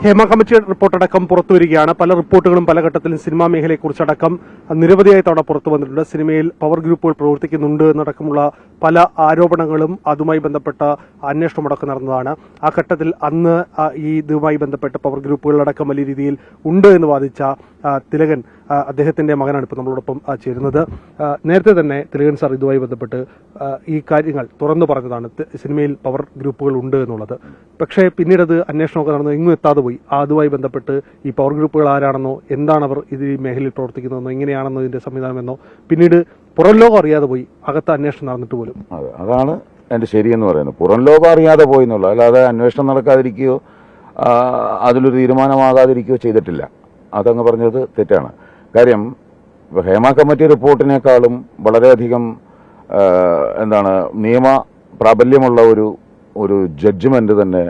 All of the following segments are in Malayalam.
ഹേമ കമ്മിറ്റി റിപ്പോർട്ടടക്കം പുറത്തുവരികയാണ്. പല റിപ്പോർട്ടുകളും പല ഘട്ടത്തിലും സിനിമാ മേഖലയെക്കുറിച്ചടക്കം നിരവധിയായി തവണ പുറത്തു വന്നിട്ടുണ്ട്. സിനിമയിൽ പവർ ഗ്രൂപ്പുകൾ പ്രവർത്തിക്കുന്നുണ്ട് എന്നടക്കമുള്ള പല ആരോപണങ്ങളും അതുമായി ബന്ധപ്പെട്ട അന്വേഷണം അടക്കം നടന്നതാണ്. ആ ഘട്ടത്തിൽ അന്ന് ഇതുമായി ബന്ധപ്പെട്ട പവർ ഗ്രൂപ്പുകളടക്കം വലിയ രീതിയിൽ ഉണ്ട് എന്ന് വാദിച്ച തിലകൻ, അദ്ദേഹത്തിന്റെ മകനാണ് ഇപ്പോൾ നമ്മളോടൊപ്പം ചേരുന്നത്. നേരത്തെ തന്നെ തിലകൻ സാർ ഇതുമായി ബന്ധപ്പെട്ട് ഈ കാര്യങ്ങൾ തുറന്നു പറഞ്ഞതാണ്, സിനിമയിൽ പവർ ഗ്രൂപ്പുകൾ ഉണ്ട് എന്നുള്ളത്. പക്ഷേ പിന്നീട് അത് അന്വേഷണമൊക്കെ നടന്നു എങ്ങും എത്താതെ പോയി. അതുമായി ബന്ധപ്പെട്ട് ഈ പവർ ഗ്രൂപ്പുകൾ ആരാണെന്നോ, എന്താണ് അവർ ഇത് ഈ മേഖലയിൽ പ്രവർത്തിക്കുന്നതെന്നോ, എങ്ങനെയാണെന്നോ ഇതിന്റെ സംവിധാനമെന്നോ പിന്നീട് പുറം ലോകം അറിയാതെ പോയി. അകത്ത് അന്വേഷണം നടന്നിട്ട് പോലും. അതാണ് എന്റെ ശരിയെന്ന് പറയുന്നത്. പുറം ലോകം അറിയാതെ പോയി എന്നുള്ള, അല്ലാതെ അന്വേഷണം നടക്കാതിരിക്കുകയോ അതിലൊരു തീരുമാനമാകാതിരിക്കുകയോ ചെയ്തിട്ടില്ല. അതങ്ങ് പറഞ്ഞത് തെറ്റാണ്. കാര്യം ഹേമ കമ്മിറ്റി റിപ്പോർട്ടിനേക്കാളും വളരെയധികം നിയമ പ്രാബല്യമുള്ള ഒരു ജഡ്ജ്മെന്റ് തന്നെ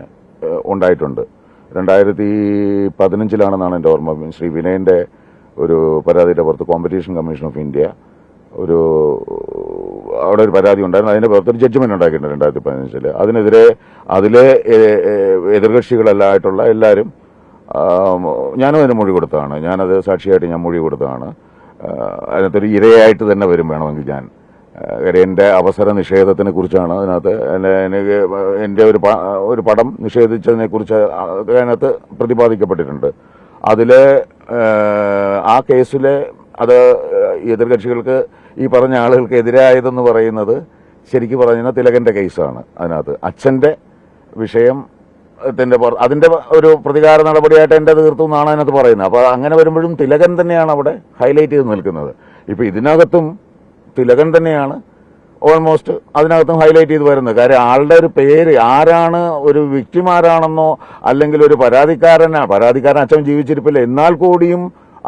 ഉണ്ടായിട്ടുണ്ട്. 2015 എൻ്റെ ഓർമ്മ. ശ്രീ വിനയന്റെ ഒരു പരാതിയുടെ പുറത്ത് കോമ്പറ്റീഷൻ കമ്മീഷൻ ഓഫ് ഇന്ത്യ അവിടെ ഒരു പരാതി ഉണ്ടായിരുന്നു. അതിന്റെ പുറത്ത് ഒരു ജഡ്ജ്മെന്റ് ഉണ്ടാക്കിയിട്ടുണ്ട് 2015. അതിനെതിരെ അതിലെ എതിർകക്ഷികളെല്ലായിട്ടുള്ള എല്ലാവരും, ഞാനും അതിന് മൊഴി കൊടുത്തതാണ്. ഞാനത് സാക്ഷിയായിട്ട് ഞാൻ മൊഴി കൊടുത്തതാണ്. അതിനകത്തൊരു ഇരയായിട്ട് തന്നെ വരും വേണമെങ്കിൽ ഞാൻ. എന്റെ അവസര നിഷേധത്തിനെ കുറിച്ചാണ് അതിനകത്ത് എന്റെ ഒരു പടം നിഷേധിച്ചതിനെ കുറിച്ച് അതിനകത്ത് പ്രതിപാദിക്കപ്പെട്ടിട്ടുണ്ട്. അതിലെ ആ കേസിലെ അത് എതിർകക്ഷികൾക്ക് ഈ പറഞ്ഞ ആളുകൾക്ക് എതിരായതെന്ന് പറയുന്നത് ശരിക്കും പറഞ്ഞാൽ തിലകന്റെ കേസാണ്. അതിനകത്ത് അച്ഛന്റെ വിഷയം അതിന്റെ ഒരു പ്രതികാര നടപടിയായിട്ട് എന്റെ തീർത്തു എന്നാണ് അതിനകത്ത് പറയുന്നത്. അപ്പൊ അങ്ങനെ വരുമ്പോഴും തിലകൻ തന്നെയാണ് അവിടെ ഹൈലൈറ്റ് ചെയ്ത് നിൽക്കുന്നത്. ഇപ്പൊ ഇതിനകത്തും തിലകൻ തന്നെയാണ് ഓൾമോസ്റ്റ് അതിനകത്തും ഹൈലൈറ്റ് ചെയ്ത് വരുന്നത്. കാര്യം ആളുടെ ഒരു പേര്, ആരാണ് ഒരു വിക്ടിം ആരാണെന്നോ അല്ലെങ്കിൽ ഒരു പരാതിക്കാരൻ അച്ഛൻ ജീവിച്ചിരിപ്പില്ല, എന്നാൽ കൂടിയും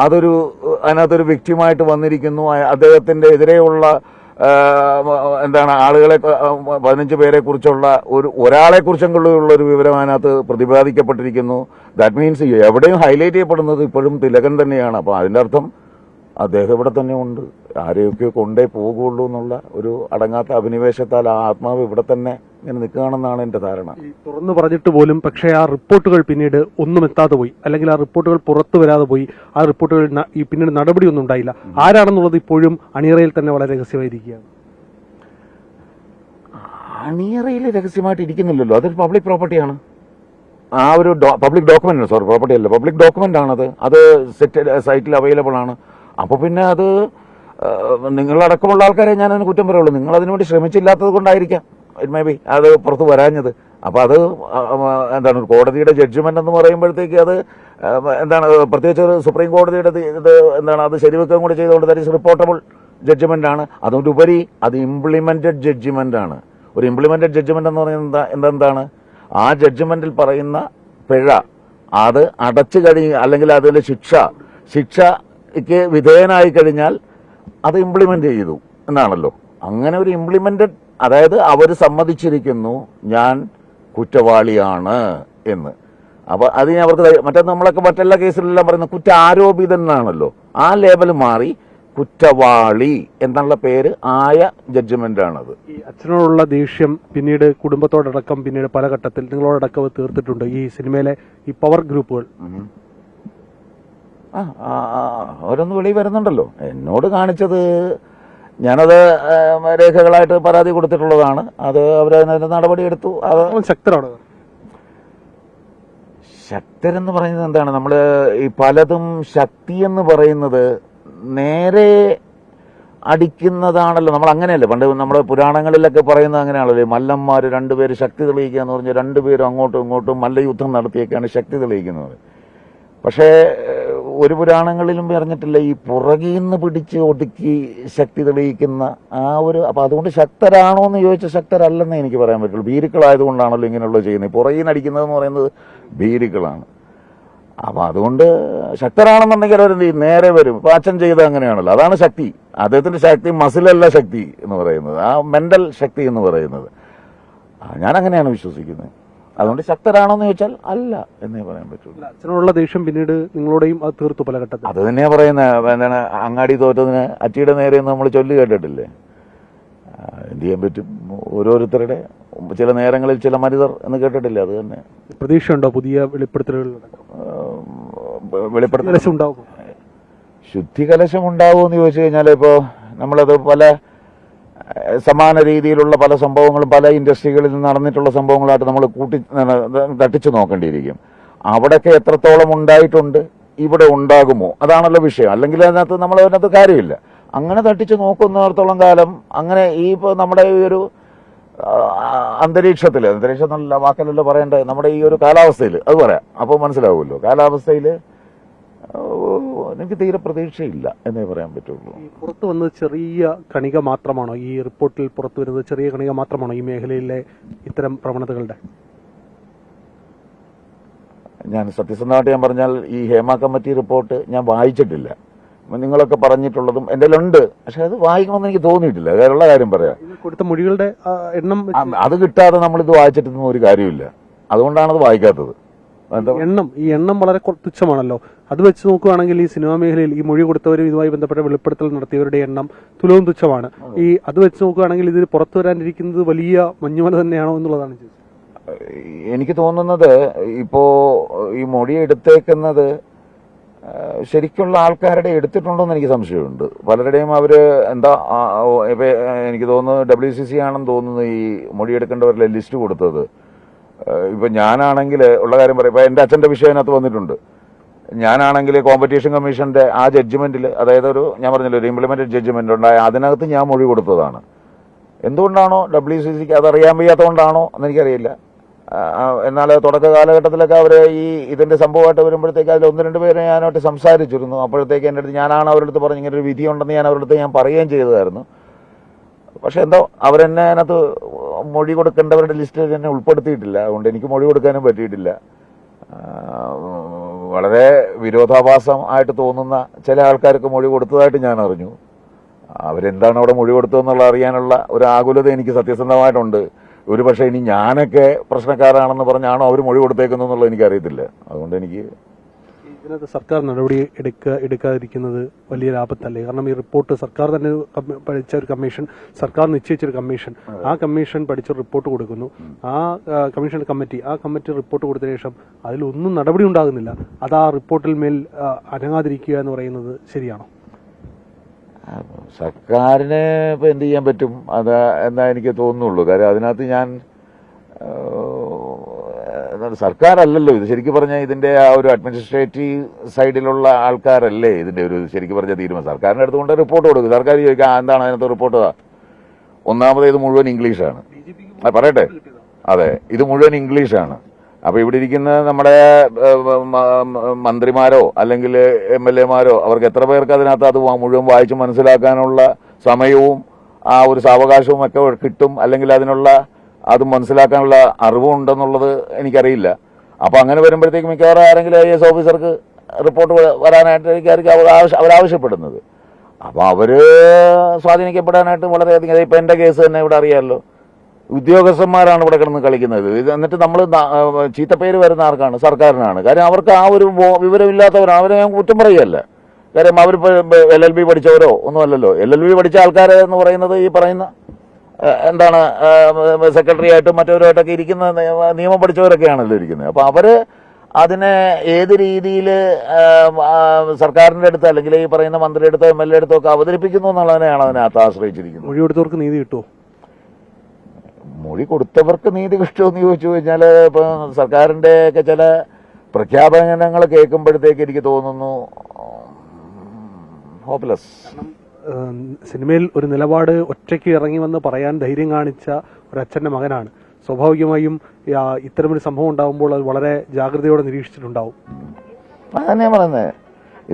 അതിനകത്തൊരു വിക്ടിമായിട്ട് വന്നിരിക്കുന്നു. അദ്ദേഹത്തിന്റെ എതിരെയുള്ള ആളുകളെ 15 പേരെ കുറിച്ചുള്ള ഒരാളെ കുറിച്ചുള്ള ഒരു വിവരം അതിനകത്ത് പ്രതിപാദിക്കപ്പെട്ടിരിക്കുന്നു. ദാറ്റ് മീൻസ് എവിടെയും ഹൈലൈറ്റ് ചെയ്യപ്പെടുന്നത് ഇപ്പോഴും തിലകൻ തന്നെയാണ്. അപ്പൊ അതിന്റെ അർത്ഥം അദ്ദേഹം ഇവിടെ തന്നെ ഉണ്ട്, ആരെയൊക്കെ കൊണ്ടേ പോകുള്ളൂ എന്നുള്ള ഒരു അടങ്ങാത്ത അഭിനിവേശത്താൽ ആ ആത്മാവ് ഇവിടെ തന്നെ ഇങ്ങനെ നിൽക്കുകയാണെന്നാണ് എന്റെ ധാരണ. തുറന്നു പറഞ്ഞിട്ട് പോലും പക്ഷേ ആ റിപ്പോർട്ടുകൾ പിന്നീട് ഒന്നും എത്താതെ പോയി, അല്ലെങ്കിൽ ആ റിപ്പോർട്ടുകൾ പുറത്തു വരാതെ പോയി. ആ റിപ്പോർട്ടുകൾ പിന്നീട് നടപടിയൊന്നും ഉണ്ടായില്ല. ആരാണെന്നുള്ളത് ഇപ്പോഴും അണിയറയിൽ തന്നെ വളരെ രഹസ്യമായിരിക്കുകയാണ്. അണിയറയിൽ രഹസ്യമായിട്ട് ഇരിക്കുന്നില്ലല്ലോ, അതൊരു പബ്ലിക് പ്രോപ്പർട്ടിയാണ്. ആ ഒരു പബ്ലിക് ഡോക്യുമെന്റ്, സോറി പ്രോപ്പർട്ടി അല്ല, പബ്ലിക് ഡോക്യുമെന്റ് ആണത്. അത് സൈറ്റിൽ അവൈലബിൾ ആണ്. അപ്പൊ പിന്നെ അത് നിങ്ങളടക്കമുള്ള ആൾക്കാരെ ഞാൻ അതിന് കുറ്റം പറയുള്ളൂ. നിങ്ങൾ അതിനുവേണ്ടി ശ്രമിച്ചില്ലാത്തത് കൊണ്ടായിരിക്കാം ഇറ്റ് മേ ബി അത് പുറത്ത് വരാഞ്ഞത്. അപ്പൊ അത് കോടതിയുടെ ജഡ്ജ്മെന്റ് എന്ന് പറയുമ്പോഴത്തേക്ക് അത് പ്രത്യേകിച്ച് ഒരു സുപ്രീം കോടതിയുടെ അത് ശരിവെക്കാൻ കൂടി ചെയ്തുകൊണ്ട് ദാറ്റ് ഈസ് റിപ്പോർട്ടബിൾ ജഡ്ജ്മെന്റ് ആണ്. അതുകൊണ്ടുപരി അത് ഇംപ്ലിമെന്റഡ് ജഡ്ജ്മെന്റ് ആണ്. ഒരു ഇംപ്ലിമെന്റഡ് ജഡ്ജ്മെന്റ് എന്ന് പറയുന്നത് എന്താണ്? ആ ജഡ്ജ്മെന്റിൽ പറയുന്ന പിഴ അത് അടച്ചു അല്ലെങ്കിൽ അതിൽ ശിക്ഷയ്ക്ക് വിധേയനായി കഴിഞ്ഞാൽ അത് ഇംപ്ലിമെന്റ് ചെയ്തു എന്നാണല്ലോ. അങ്ങനെ ഒരു ഇംപ്ലിമെന്റഡ്, അതായത് അവർ സമ്മതിച്ചിരിക്കുന്നു ഞാൻ കുറ്റവാളിയാണ് എന്ന്. അപ്പൊ അതിന് അവർക്ക് നമ്മളൊക്കെ മറ്റെല്ലാ കേസിലെല്ലാം പറയുന്നത് കുറ്റാരോപിതൻ എന്നാണല്ലോ. ആ ലേബൽ മാറി കുറ്റവാളി എന്നുള്ള പേര് ആയ ജഡ്ജ്മെന്റ് ആണത്. ഈ അച്ഛനോടുള്ള ദേഷ്യം പിന്നീട് കുടുംബത്തോടടക്കം പിന്നീട് പല ഘട്ടത്തിൽ നിങ്ങളോടക്കം തീർത്തിട്ടുണ്ട് ഈ സിനിമയിലെ ഈ പവർ ഗ്രൂപ്പുകൾ. അവരൊന്ന് വെളിയിൽ വരുന്നുണ്ടല്ലോ. എന്നോട് കാണിച്ചത് ഞാനത് രേഖകളായിട്ട് പരാതി കൊടുത്തിട്ടുള്ളതാണ്. അത് അവരതിന് നടപടിയെടുത്തു. ശക്തരെന്ന് പറയുന്നത് എന്താണ്? നമ്മള് ഈ പലതും ശക്തി എന്ന് പറയുന്നത് നേരെ അടിക്കുന്നതാണല്ലോ. നമ്മൾ അങ്ങനെയല്ലേ പണ്ട് നമ്മുടെ പുരാണങ്ങളിലൊക്കെ പറയുന്നത് അങ്ങനെയാണല്ലോ. മല്ലന്മാര് 2 പേര് ശക്തി തെളിയിക്കുക എന്ന് പറഞ്ഞാൽ 2 പേരും അങ്ങോട്ടും ഇങ്ങോട്ടും മല്ലയുദ്ധം നടത്തിയൊക്കെയാണ് ശക്തി തെളിയിക്കുന്നത്. പക്ഷേ ഒരു പുരാണങ്ങളിലും പറഞ്ഞിട്ടില്ല ഈ പുറകിൽ നിന്ന് പിടിച്ച് ഒടുക്കി ശക്തി തെളിയിക്കുന്ന ആ ഒരു. അപ്പൊ അതുകൊണ്ട് ശക്തരാണോ എന്ന് ചോദിച്ചാൽ ശക്തരല്ലെന്നേ എനിക്ക് പറയാൻ പറ്റുള്ളൂ. ഭീരുക്കളായതുകൊണ്ടാണല്ലോ ഇങ്ങനെയുള്ളത് ചെയ്യുന്നത്. പുറകിൽ നിന്ന് അടിക്കുന്നതെന്ന് പറയുന്നത് ഭീരുക്കളാണ്. അപ്പൊ അതുകൊണ്ട് ശക്തരാണെന്നുണ്ടെങ്കിൽ അവർ നേരെ വരും. ഇപ്പൊ അച്ഛൻ ചെയ്ത അങ്ങനെയാണല്ലോ. അതാണ് ശക്തി. അദ്ദേഹത്തിന്റെ ശക്തി മസിലല്ല ശക്തി എന്ന് പറയുന്നത്, ആ മെന്റൽ ശക്തി എന്ന് പറയുന്നത്. ഞാൻ അങ്ങനെയാണ് വിശ്വസിക്കുന്നത്. അതുകൊണ്ട് ശക്തരാണോന്ന് ചോദിച്ചാൽ അല്ല എന്നേ പറയാൻ പറ്റുള്ളൂ. അച്ഛനോടുള്ള ദേഷ്യം പിന്നീട് നിങ്ങളോടെയും അത് തീർത്തു പല ഘട്ടത്തിൽ. അത് തന്നെയാ പറയുന്നത്. അങ്ങാടി തോറ്റതിന് അച്ചിയുടെ നേരെ നമ്മൾ ചൊല്ലി കേട്ടിട്ടില്ലേ? എന്ത് ചെയ്യാൻ പറ്റും? ഓരോരുത്തരുടെ ചില നേരങ്ങളിൽ ചില മനിതർ എന്ന് കേട്ടിട്ടില്ല. അത് തന്നെ. പ്രതീക്ഷയുണ്ടോ പുതിയ വെളിപ്പെടുത്തലുകൾ? ഉണ്ടാവും. ശുദ്ധികലശം ഉണ്ടാവുമെന്ന് ചോദിച്ചു കഴിഞ്ഞാൽ ഇപ്പോൾ നമ്മളത് പല സമാന രീതിയിലുള്ള പല സംഭവങ്ങളും പല ഇൻഡസ്ട്രികളിൽ നിന്ന് നടന്നിട്ടുള്ള സംഭവങ്ങളായിട്ട് നമ്മൾ തട്ടിച്ചു നോക്കേണ്ടിയിരിക്കും. അവിടെയൊക്കെ എത്രത്തോളം ഉണ്ടായിട്ടുണ്ട്, ഇവിടെ ഉണ്ടാകുമോ, അതാണല്ലോ വിഷയം. അല്ലെങ്കിൽ അതിനകത്ത് കാര്യമില്ല. അങ്ങനെ തട്ടിച്ചു നോക്കുന്നിടത്തോളം കാലം അങ്ങനെ ഈ ഇപ്പോൾ നമ്മുടെ ഈ ഒരു അന്തരീക്ഷം നല്ല വാക്കലല്ലോ പറയേണ്ടത്, നമ്മുടെ ഈ ഒരു കാലാവസ്ഥയിൽ അത് പറയാം, അപ്പോൾ മനസ്സിലാവുമല്ലോ. കാലാവസ്ഥയിൽ എനിക്ക് തീരെ പ്രതീക്ഷയില്ല എന്നേ പറയാൻ പറ്റുള്ളൂ. പുറത്തു വന്നത് ചെറിയ കണിക മാത്രമാണോ? ഈ റിപ്പോർട്ടിൽ പുറത്തു വരുന്നത് ചെറിയ കണിക മാത്രമാണോ ഈ മേഖലയിലെ ഇത്തരം പ്രവണതകളുടെ? ഞാൻ സത്യസന്ധമായിട്ട് ഞാൻ പറഞ്ഞാൽ ഈ ഹേമ കമ്മിറ്റി റിപ്പോർട്ട് ഞാൻ വായിച്ചിട്ടില്ല. നിങ്ങളൊക്കെ പറഞ്ഞിട്ടുള്ളതും എൻ്റെ ഉണ്ട്, പക്ഷെ അത് വായിക്കണമെന്ന് എനിക്ക് തോന്നിയിട്ടില്ല. വേറെയുള്ള കാര്യം പറയാം, കൊടുത്ത മൊഴികളുടെ എണ്ണം അത് കിട്ടാതെ നമ്മളിത് വായിച്ചിട്ടൊന്നും ഒരു കാര്യമില്ല. അതുകൊണ്ടാണ് അത് വായിക്കാത്തത്. എണ്ണം വളരെ തുച്ഛമാണല്ലോ. അത് വെച്ച് നോക്കുകയാണെങ്കിൽ ഈ സിനിമാ മേഖലയിൽ ഈ മൊഴി കൊടുത്തവരും ഇതുമായി ബന്ധപ്പെട്ട വെളിപ്പെടുത്തൽ നടത്തിയവരുടെ എണ്ണം തുലവും തുച്ഛമാണ്. അത് വെച്ച് നോക്കുകയാണെങ്കിൽ ഇതിൽ പുറത്തു വരാനിരിക്കുന്നത് വലിയ മഞ്ഞുമല തന്നെയാണോ എന്നുള്ളതാണ് ചോദിച്ചത്. എനിക്ക് തോന്നുന്നത് ഇപ്പോ ഈ മൊഴി എടുത്തേക്കുന്നത് ശരിക്കുള്ള ആൾക്കാരുടെ എടുത്തിട്ടുണ്ടോന്ന് എനിക്ക് സംശയമുണ്ട്. പലരുടെയും അവര് ഇപ്പൊ എനിക്ക് തോന്നുന്നു WCC ആണെന്ന് തോന്നുന്നു ഈ മൊഴിയെടുക്കേണ്ടവരുടെ ലിസ്റ്റ് കൊടുത്തത്. ഇപ്പൊ ഞാനാണെങ്കിൽ ഉള്ള കാര്യം പറയാം, ഇപ്പൊ എന്റെ അച്ഛന്റെ വിഷയം അതിനകത്ത് വന്നിട്ടുണ്ട്. ഞാനാണെങ്കിൽ കോമ്പറ്റീഷൻ കമ്മീഷന്റെ ആ ജഡ്ജ്മെന്റിൽ, അതായത് ഞാൻ പറഞ്ഞല്ലോ ഒരു ഇംപ്ലിമെന്റഡ് ജഡ്ജ്മെന്റ് ഉണ്ടായ അതിനകത്ത് ഞാൻ മൊഴി കൊടുത്തതാണ്. എന്തുകൊണ്ടാണോ WCCക്ക് അതറിയാൻ വയ്യാത്തതുകൊണ്ടാണോ എന്നെനിക്കറിയില്ല. എന്നാൽ തുടക്ക കാലഘട്ടത്തിലൊക്കെ അവർ ഇതിന്റെ സംഭവമായിട്ട് വരുമ്പോഴത്തേക്ക് അതിൽ 1-2 പേരെ ഞാനായിട്ട് സംസാരിച്ചിരുന്നു. അപ്പോഴത്തേക്ക് എൻ്റെ അടുത്ത് ഞാൻ പറഞ്ഞു ഇങ്ങനെ ഒരു വിധി ഉണ്ടെന്ന് ഞാൻ അവരുടെ അടുത്ത് ഞാൻ പറയുകയും ചെയ്തതായിരുന്നു. പക്ഷെ എന്തോ അവരെന്നെ അതിനകത്ത് മൊഴി കൊടുക്കേണ്ടവരുടെ ലിസ്റ്റിൽ എന്നെ ഉൾപ്പെടുത്തിയിട്ടില്ല. അതുകൊണ്ട് എനിക്ക് മൊഴി കൊടുക്കാനും പറ്റിയിട്ടില്ല. വളരെ വിരോധാഭാസം ആയിട്ട് തോന്നുന്ന ചില ആൾക്കാർക്ക് മൊഴി കൊടുത്തതായിട്ട് ഞാൻ അറിഞ്ഞു. അവരെന്താണ് അവിടെ മൊഴി കൊടുത്തതെന്നുള്ള അറിയാനുള്ള ഒരു ആകുലത എനിക്ക് സത്യസന്ധമായിട്ടുണ്ട്. ഒരു പക്ഷേ ഇനി ഞാനൊക്കെ പ്രശ്നക്കാരാണെന്ന് പറഞ്ഞാണോ അവർ മൊഴി കൊടുത്തേക്കുന്നുള്ളത് എനിക്കറിയത്തില്ല. അതുകൊണ്ട് എനിക്ക് ഇതിനകത്ത് സർക്കാർ നടപടി എടുക്കാതിരിക്കുന്നത് വലിയ ലാഭത്തല്ലേ? കാരണം ഈ റിപ്പോർട്ട് സർക്കാർ തന്നെ പഠിച്ച ഒരു കമ്മീഷൻ, സർക്കാർ നിശ്ചയിച്ചൊരു കമ്മീഷൻ, ആ കമ്മീഷൻ പഠിച്ച റിപ്പോർട്ട് കൊടുക്കുന്നു. ആ കമ്മീഷൻ കമ്മിറ്റി റിപ്പോർട്ട് കൊടുത്തതിനു ശേഷം അതിലൊന്നും നടപടി ഉണ്ടാകുന്നില്ല. അത് ആ റിപ്പോർട്ടിൽ മേൽ അനങ്ങാതിരിക്കുക എന്ന് പറയുന്നത് ശരിയാണോ? സർക്കാരിന് ഇപ്പൊ എന്ത് ചെയ്യാൻ പറ്റും എന്നാ എനിക്ക് തോന്നുന്നുള്ളൂ. കാര്യം അതിനകത്ത് ഞാൻ സർക്കാരല്ലല്ലോ ഇത്. ശരിക്കും പറഞ്ഞാൽ ഇതിന്റെ ആ ഒരു അഡ്മിനിസ്ട്രേറ്റീവ് സൈഡിലുള്ള ആൾക്കാരല്ലേ ഇതിന്റെ ഒരു ശരിക്കും പറഞ്ഞ തീരുമാനം. സർക്കാരിന്റെ അടുത്തുകൊണ്ട് റിപ്പോർട്ട് കൊടുക്കും. സർക്കാർ ചോദിക്കാം എന്താണ് അതിനകത്ത് റിപ്പോർട്ട്? ഒന്നാമത് ഇത് മുഴുവൻ ഇംഗ്ലീഷാണ്. പറയട്ടെ, അതെ, ഇത് മുഴുവൻ ഇംഗ്ലീഷാണ്. അപ്പൊ ഇവിടെ ഇരിക്കുന്ന നമ്മുടെ മന്ത്രിമാരോ അല്ലെങ്കിൽ MLA-മാരോ അവർക്ക് എത്ര പേർക്ക് അതിനകത്ത് അത് മുഴുവൻ വായിച്ച് മനസ്സിലാക്കാനുള്ള സമയവും ആ ഒരു സാവകാശവും ഒക്കെ കിട്ടും, അല്ലെങ്കിൽ അതിനുള്ള അത് മനസ്സിലാക്കാനുള്ള അറിവും ഉണ്ടെന്നുള്ളത് എനിക്കറിയില്ല. അപ്പൊ അങ്ങനെ വരുമ്പോഴത്തേക്ക് മിക്കവാറും ആരെങ്കിലും IAS ഓഫീസർക്ക് റിപ്പോർട്ട് വരാനായിട്ടായിരിക്കും അവരാവശ്യപ്പെടുന്നത്. അപ്പൊ അവര് സ്വാധീനിക്കപ്പെടാനായിട്ട് വളരെയധികം, ഇപ്പൊ എന്റെ കേസ് തന്നെ ഇവിടെ അറിയാമല്ലോ, ഉദ്യോഗസ്ഥന്മാരാണ് ഇവിടെ കിടന്ന് കളിക്കുന്നത്. എന്നിട്ട് നമ്മൾ ചീത്തപ്പേര് വരുന്ന ആർക്കാണ്? സർക്കാരിനാണ്. കാര്യം അവർക്ക് ആ ഒരു വിവരമില്ലാത്തവരാണ്. അവരെ ഞാൻ കുറ്റം പറയുകയല്ല. കാര്യം അവരിപ്പോൾ LLB പഠിച്ചവരോ ഒന്നുമല്ലല്ലോ. LLB പഠിച്ച ആൾക്കാരെ എന്ന് പറയുന്നത് ഈ പറയുന്ന എന്താണ് സെക്രട്ടറി ആയിട്ടും മറ്റവരുമായിട്ടൊക്കെ ഇരിക്കുന്ന നിയമം പഠിച്ചവരൊക്കെയാണല്ലോ ഇരിക്കുന്നത്. അപ്പൊ അവര് അതിനെ ഏത് രീതിയിൽ സർക്കാരിന്റെ അടുത്ത് അല്ലെങ്കിൽ ഈ പറയുന്ന മന്ത്രിയുടെ അടുത്തോ MLA അടുത്തോ ഒക്കെ അവതരിപ്പിക്കുന്നു എന്നുള്ളതിനെയാണ് അതിനകത്ത് ആശ്രയിച്ചിരിക്കുന്നത്. മൊഴി കൊടുത്തവർക്ക് നീതി കിട്ടുമോ? മൊഴി കൊടുത്തവർക്ക് നീതി കിട്ടുമെന്ന് ചോദിച്ചു കഴിഞ്ഞാൽ ഇപ്പൊ സർക്കാരിന്റെ ഒക്കെ ചില പ്രഖ്യാപനങ്ങൾ കേൾക്കുമ്പോഴത്തേക്ക് എനിക്ക് തോന്നുന്നു ഹോപ്പ്ലെസ്. സിനിമയിൽ ഒരു നിലപാട് ഒറ്റയ്ക്ക് ഇറങ്ങി വന്ന് പറയാൻ ധൈര്യം കാണിച്ച ഒരച്ഛന്റെ മകനാണ്. സ്വാഭാവികമായും ഇത്തരമൊരു സംഭവം ഉണ്ടാകുമ്പോൾ അത് വളരെ ജാഗ്രതയോടെ നിരീക്ഷിച്ചിട്ടുണ്ടാവും. അതന്നെ പറയുന്നത്.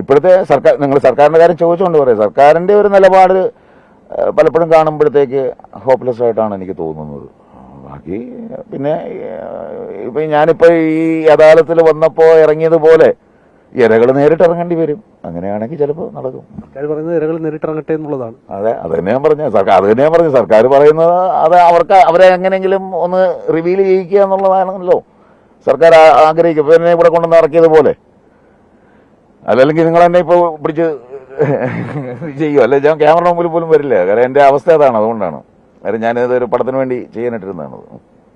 ഇപ്പോഴത്തെ സർക്കാർ, നിങ്ങൾ സർക്കാരിന്റെ കാര്യം ചോദിച്ചുകൊണ്ട് പറയാം, സർക്കാരിന്റെ ഒരു നിലപാട് പലപ്പോഴും കാണുമ്പോഴത്തേക്ക് ഹോപ്പ്ലെസ് ആയിട്ടാണ് എനിക്ക് തോന്നുന്നത്. ബാക്കി പിന്നെ ഇപ്പൊ ഞാനിപ്പോ ഈ അദാലത്തിൽ വന്നപ്പോ ഇറങ്ങിയതുപോലെ ഇരകൾ നേരിട്ട് ഇറങ്ങേണ്ടി വരും. അങ്ങനെയാണെങ്കിൽ ചിലപ്പോൾ നടക്കും. സർക്കാർ പറയുന്നത് ഇരകൾ നേരിട്ടിറങ്ങട്ടെ എന്നുള്ളതാണ്. അതെ, അത് തന്നെയാണ് പറഞ്ഞത്. സർക്കാർ പറയുന്നത് അത് അവരെ എങ്ങനെയെങ്കിലും ഒന്ന് റിവീൽ ചെയ്യിക്കുക എന്നുള്ളതാണല്ലോ സർക്കാർ ആഗ്രഹിക്കുക. പിന്നെ ഇവിടെ കൊണ്ടുവന്ന് ഇറക്കിയതുപോലെ. അതല്ലെങ്കിൽ നിങ്ങൾ എന്നെ ഇപ്പൊ പിടിച്ച് ചെയ്യും, അല്ലെ ഞാൻ ക്യാമറ മുമ്പിൽ പോലും വരില്ല. കാരണം എന്റെ അവസ്ഥ അതാണ്. അതുകൊണ്ടാണ് കാര്യം ഞാനിത് ഒരു പടത്തിന് വേണ്ടി ചെയ്യാനിട്ടിരുന്നതാണ്.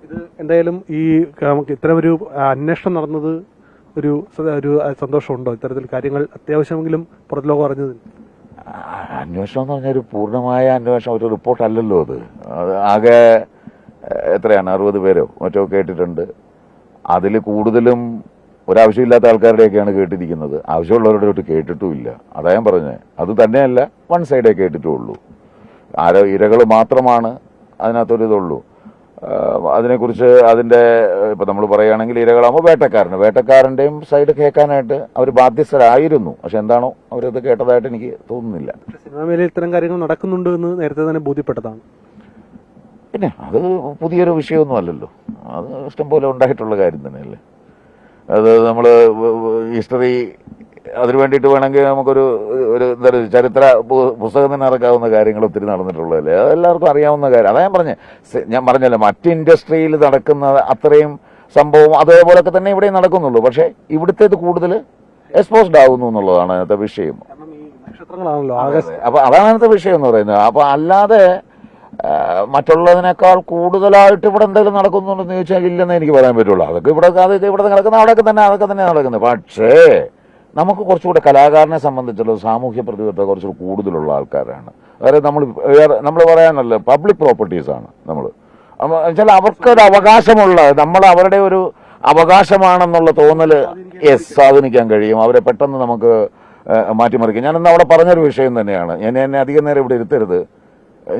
ഇത് എന്തായാലും ഈ നമുക്ക് ഇത്തരമൊരു അന്വേഷണം നടന്നത് ഒരു സന്തോഷമുണ്ടോ? ഇത്തരത്തിൽ കാര്യങ്ങൾ അത്യാവശ്യമെങ്കിലും പുറത്ത് ലോകം അറിഞ്ഞതിന്. അന്വേഷണം എന്ന് പറഞ്ഞാൽ ഒരു പൂർണ്ണമായ അന്വേഷണം, ഒരു റിപ്പോർട്ടല്ലല്ലോ അത്. ആകെ എത്രയാണ് 60 പേരോ മറ്റോ കേട്ടിട്ടുണ്ട്. അതിൽ കൂടുതലും ഒരാവശ്യമില്ലാത്ത ആൾക്കാരുടെയൊക്കെയാണ് കേട്ടിരിക്കുന്നത്. ആവശ്യമുള്ളവരുടെ തൊട്ട് കേട്ടിട്ടുമില്ല. അതാ ഞാൻ പറഞ്ഞത്. അത് തന്നെയല്ല, വൺ സൈഡേ കേട്ടിട്ടുള്ളൂ. ഇരകൾ മാത്രമാണ് അതിനകത്തൊരിതുള്ളൂ. അതിനെക്കുറിച്ച് അതിന്റെ ഇപ്പൊ നമ്മൾ പറയുകയാണെങ്കിൽ ഇരകളാകുമ്പോൾ വേട്ടക്കാരന്റെയും സൈഡ് കേൾക്കാനായിട്ട് അവർ ബാധ്യസ്ഥരായിരുന്നു. പക്ഷെ എന്താണോ അവരത് കേട്ടതായിട്ട് എനിക്ക് തോന്നുന്നില്ല. സിനിമാ മേഖലയിൽ ഇത്തരം കാര്യങ്ങൾ നടക്കുന്നുണ്ട് എന്ന് നേരത്തെ തന്നെ ബോധ്യപ്പെട്ടതാണ്. പിന്നെ അത് പുതിയൊരു വിഷയമൊന്നും അല്ലല്ലോ. അത് ഇഷ്ടംപോലെ ഉണ്ടായിട്ടുള്ള കാര്യം തന്നെയല്ലേ. അത് നമ്മൾ ഹിസ്റ്ററി അതിനു വേണ്ടിയിട്ട് വേണമെങ്കിൽ നമുക്കൊരു എന്താ പറയുക, ചരിത്ര പുസ്തകം തന്നെ ഇറക്കാവുന്ന കാര്യങ്ങൾ ഒത്തിരി നടന്നിട്ടുള്ളതല്ലേ. അതെല്ലാവർക്കും അറിയാവുന്ന കാര്യം. അതാ ഞാൻ പറഞ്ഞല്ലോ, മറ്റ് ഇൻഡസ്ട്രിയിൽ നടക്കുന്ന അത്രയും സംഭവം അതേപോലൊക്കെ തന്നെ ഇവിടെ നടക്കുന്നുള്ളൂ. പക്ഷെ ഇവിടുത്തേത് കൂടുതൽ എക്സ്പോസ്ഡ് ആവുന്നു എന്നുള്ളതാണ് അതിനകത്തെ വിഷയം. അപ്പൊ അതാണ് അതിനകത്തെ വിഷയം എന്ന് പറയുന്നത്. അപ്പൊ അല്ലാതെ മറ്റുള്ളതിനേക്കാൾ കൂടുതലായിട്ട് ഇവിടെ എന്തെങ്കിലും നടക്കുന്നുണ്ടെന്ന് ചോദിച്ചാൽ ഇല്ലെന്ന് എനിക്ക് പറയാൻ പറ്റുള്ളൂ. അതൊക്കെ ഇവിടെ നടക്കുന്ന അതൊക്കെ തന്നെ നടക്കുന്നത്. പക്ഷേ നമുക്ക് കുറച്ചുകൂടെ കലാകാരനെ സംബന്ധിച്ചുള്ള സാമൂഹ്യ പ്രതിബദ്ധത കുറച്ചുകൂടി കൂടുതലുള്ള ആൾക്കാരാണ്. അതായത് നമ്മൾ പറയാനല്ല, പബ്ലിക് പ്രോപ്പർട്ടീസാണ് നമ്മൾ. വെച്ചാൽ അവർക്കൊരു അവകാശമുള്ള, നമ്മൾ അവരുടെ ഒരു അവകാശമാണെന്നുള്ള തോന്നൽ സ്വാധീനിക്കാൻ കഴിയും. അവരെ പെട്ടെന്ന് നമുക്ക് മാറ്റിമറിക്കും. ഞാനിന്ന് അവിടെ പറഞ്ഞൊരു വിഷയം തന്നെയാണ്. എന്നെ അധികം നേരം ഇവിടെ ഇരുത്തരുത്.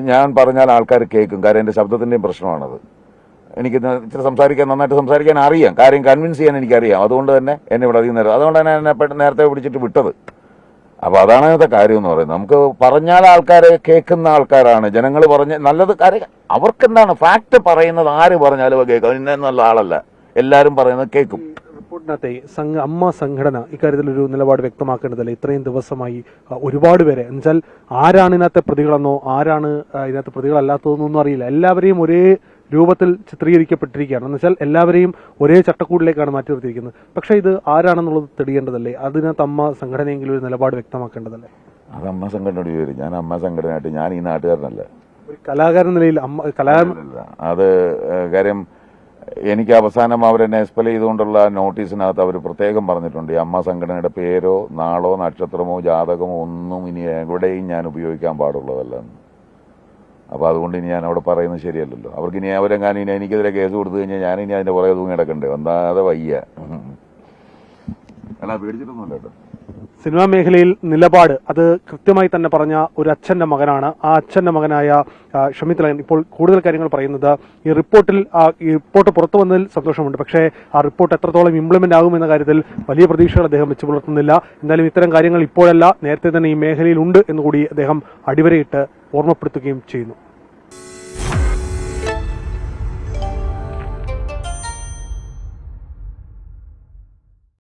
ഞാൻ പറഞ്ഞാൽ ആൾക്കാർ കേൾക്കും. കാര്യം എൻ്റെ ശബ്ദത്തിൻ്റെയും പ്രശ്നമാണത്. എനിക്ക് നന്നായിട്ട് സംസാരിക്കാൻ അറിയാം. കാര്യം കൺവിൻസ് ചെയ്യാൻ എനിക്കറിയാം. അതുകൊണ്ട് തന്നെ എന്നെ ഇവിടെ അധികം നേരം, അതുകൊണ്ട് തന്നെ എന്നെ നേരത്തെ പിടിച്ചിട്ട് വിട്ടത്. അപ്പോൾ അതാണ് അതിനകത്തെ കാര്യം എന്ന് പറയുന്നത്. നമുക്ക് പറഞ്ഞാൽ ആൾക്കാരെ കേൾക്കുന്ന ആൾക്കാരാണ് ജനങ്ങൾ. പറഞ്ഞ് നല്ലത് കാര്യം അവർക്കെന്താണ് ഫാക്ട് പറയുന്നത്, ആര് പറഞ്ഞാലും കേൾക്കും. ഇന്നെന്നുള്ള ആളല്ല, എല്ലാവരും പറയുന്നത് കേൾക്കും. റിപ്പോർട്ടിനകത്തെ അമ്മ സംഘടന ഇക്കാര്യത്തിൽ ഒരു നിലപാട് വ്യക്തമാക്കേണ്ടതല്ലേ? ഇത്രയും ദിവസമായി ഒരുപാട് പേരെ, എന്നുവെച്ചാൽ ആരാണ് ഇതിനകത്തെ പ്രതികളെന്നോ ആരാണ് ഇതിനകത്ത് പ്രതികളല്ലാത്തതെന്നൊന്നും അറിയില്ല. എല്ലാവരെയും ഒരേ രൂപത്തിൽ ചിത്രീകരിക്കപ്പെട്ടിരിക്കുകയാണ്. എന്നുവെച്ചാൽ എല്ലാവരെയും ഒരേ ചട്ടക്കൂടിലേക്കാണ് മാറ്റി നിർത്തിയിരിക്കുന്നത്. പക്ഷേ ഇത് ആരാണെന്നുള്ളത് തെളിയേണ്ടതല്ലേ? അതിനകത്ത് അമ്മ സംഘടനയെങ്കിലും ഒരു നിലപാട് വ്യക്തമാക്കേണ്ടതല്ലേ? അത് അമ്മ സംഘടനയോട് ചോദിക്കും. ഞാൻ അമ്മ സംഘടനയായിട്ട് ഞാൻ ഈ നാട്ടുകാരനല്ല, ഒരു കലാകാരൻ നിലയിൽ അത് കാര്യം എനിക്ക് അവസാനം അവരെന്നെ എക്സ്പെൽ ചെയ്തുകൊണ്ടുള്ള നോട്ടീസിനകത്ത് അവർ പ്രത്യേകം പറഞ്ഞിട്ടുണ്ട്, ഈ അമ്മ സംഘടനയുടെ പേരോ നാളോ നക്ഷത്രമോ ജാതകമോ ഒന്നും ഇനി എവിടെയും ഞാൻ ഉപയോഗിക്കാൻ പാടുള്ളതല്ല. അപ്പോൾ അതുകൊണ്ട് ഇനി ഞാൻ അവിടെ പറയുന്നത് ശരിയല്ലല്ലോ. അവർക്ക് ഇനി അവരെങ്ങാനും ഇനി എനിക്കെതിരെ കേസ് കൊടുത്തു കഴിഞ്ഞാൽ ഞാനിനി അതിന്റെ പുറകെ തൂങ്ങി കിടക്കണ്ടേ? വന്നാതെ വയ്യ. അല്ല, പേടിച്ചിട്ടൊന്നുമില്ല കേട്ടോ. സിനിമാ മേഖലയിൽ നിലപാട് അത് കൃത്യമായി തന്നെ പറഞ്ഞ ഒരു അച്ഛന്റെ മകനാണ്. ആ അച്ഛന്റെ മകനായ ഷമി തിലകൻ ഇപ്പോൾ കൂടുതൽ കാര്യങ്ങൾ പറയുന്നത് ഈ റിപ്പോർട്ട് പുറത്തു വന്നതിൽ സന്തോഷമുണ്ട്. പക്ഷേ ആ റിപ്പോർട്ട് എത്രത്തോളം ഇംപ്ലിമെന്റ് ആകുമെന്ന കാര്യത്തിൽ വലിയ പ്രതീക്ഷകൾ അദ്ദേഹം വെച്ചു പുലർത്തുന്നില്ല. എന്തായാലും ഇത്തരം കാര്യങ്ങൾ ഇപ്പോഴല്ല, നേരത്തെ തന്നെ ഈ മേഖലയിൽ ഉണ്ട് എന്നുകൂടി അദ്ദേഹം അടിവരയിട്ട് ഓർമ്മപ്പെടുത്തുകയും ചെയ്യുന്നു.